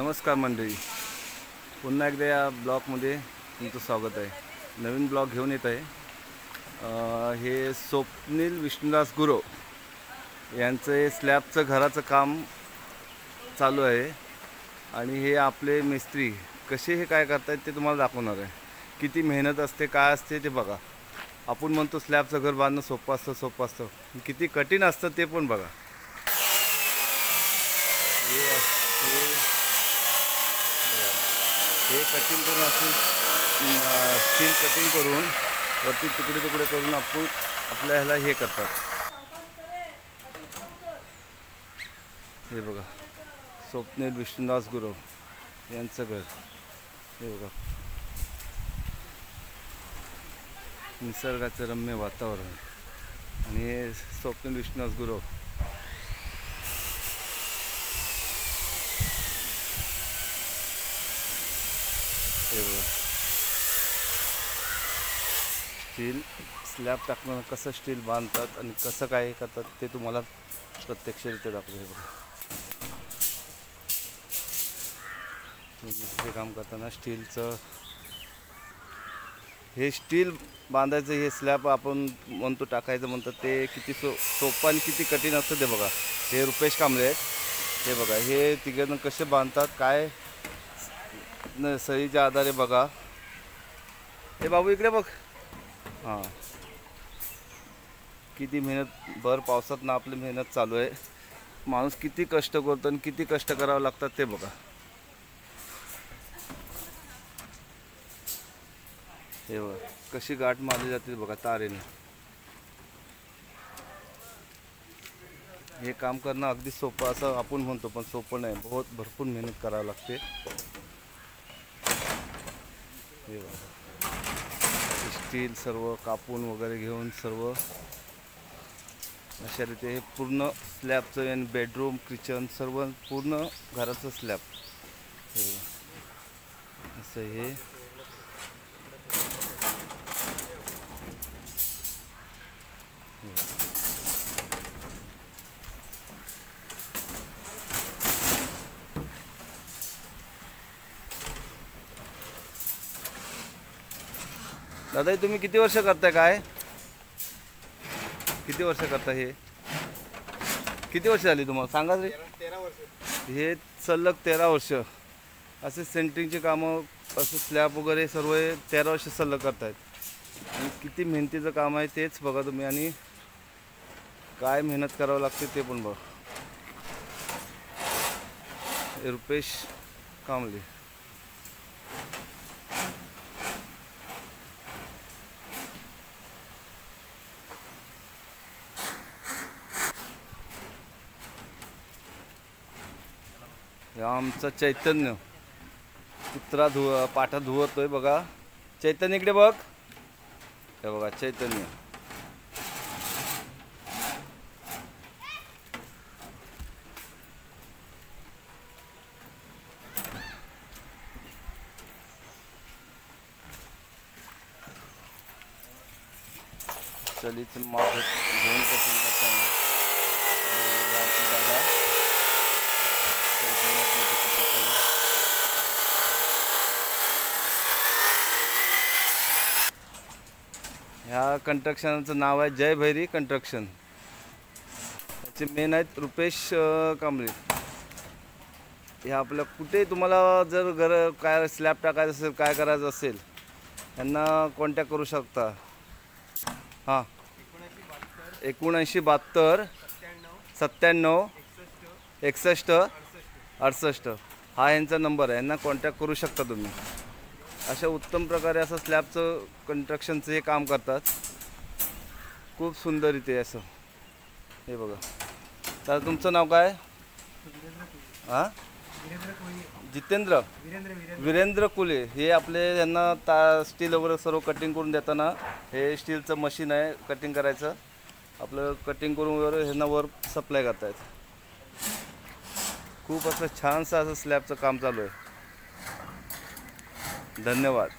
नमस्कार मंडळी, पुन्हा एकदा या ब्लॉगमध्ये तुमचं स्वागत आहे। नवीन ब्लॉग घेऊन येत आहे। हे स्वप्नील विष्णुदास गुरव यांचं स्लॅबचं घराचं काम चालू आहे आणि हे आपले मिस्त्री कसे हे काय करतात ते तुम्हाला दाखवणार आहे। किती मेहनत असते, काय असते ते बघा। आपण म्हणतो स्लॅबचं घर बांधणं सोपं असतं, किती कठीण असतं ते पण बघा। हे कटिंग करून आपण स्टील कटिंग करून वरती तुकडे करून आपण आपल्या ह्याला हे करतात। हे बघा, स्वप्नील विष्णुदास गुरव यांचं घर। हे बघा, निसर्गाचं रम्य वातावरण आणि हे स्वप्नील विष्णुदास गुरव। स्टील स्लॅब टाकणं, कसं स्टील बांधतात आणि कसं काय करतात ते तुम्हाला प्रत्यक्षरित्या दाखवतो। हे बघा, हे काम करताना स्टीलचं हे स्टील बांधायचं, हे स्लॅब आपण म्हणतो टाकायचं म्हणतात, ते किती सोपं आणि किती कठीण असतं ते बघा। हे रुपेश कांबळे आहेत। हे बघा, हे तिघजण कसे बांधतात काय सहीच्या आधारे बघा। हे बाबू इकडे बघ। हां, किती मेहनत, भर पावसात ना आपली मेहनत चालू आहे। माणूस किती कष्ट करतो आणि किती कष्ट करावं लागतात ते बघा। हे बघा, कशी गाठ मारली जाते बघा तारेने। हे काम करणं अगदी सोपं असं आपण म्हणतो, पण सोपं नाही, भरपूर मेहनत करावी लागते। हे बघा, स्टील सर्व कापून वगैरे घेऊन सर्व अशा रीते हे पूर्ण स्लॅबचं आणि बेडरूम किचन सर्व पूर्ण घराचं स्लॅब। हे असं हे दादा, तुम्ही किती वर्ष करताय, काय किती वर्ष करता? हे किती वर्ष झाली तुम्हाला सांगा रे? 13 वर्ष। हे सलग 13 वर्ष असे सेंटरिंगचे कामं, असं स्लॅब वगैरे सर्व 13 वर्ष सलग करतायत। आणि किती मेहनतीचं काम आहे तेच बघा तुम्ही, आणि काय मेहनत करावं लागते ते पण बघा। रुपेश कांबळे। आमचं चैतन्य कुत्रा पाठा धुवतोय बघा। चैतन्य इकडे बघ। हे बघा चैतन्य। चलीचं माप घेऊन कटिंग करताना ह्या कंस्ट्रक्शनचं नाव आहे जय भैरी कंस्ट्रक्शन। त्याचे मेन आहेत रुपेश कांबळे। हे आपलं कुठे तुम्हाला जर घर काय स्लॅब टाकायचं असेल, काय करायचं असेल, यांना कॉन्टॅक्ट करू शकता। हां, 7972 97 61 68 हा यांचा नंबर आहे। यांना कॉन्टॅक्ट करू शकता तुम्ही। अशा उत्तम प्रकारे असं स्लॅबचं कंस्ट्रक्शनचं हे काम करतात, खूप सुंदर इथे असं। हे बघा, तर तुमचं नाव काय? हां, जितेंद्र वीरेंद्र कुले। हे आपले यांना स्टील वगैरे सर्व कटिंग करून देताना हे स्टीलचं मशीन आहे कटिंग करायचं, आपलं कटिंग करून वगैरे ह्यांना वर सप्लाय करतायत। खूप असं छानसं असं स्लॅबचं काम चालू आहे। धन्यवाद।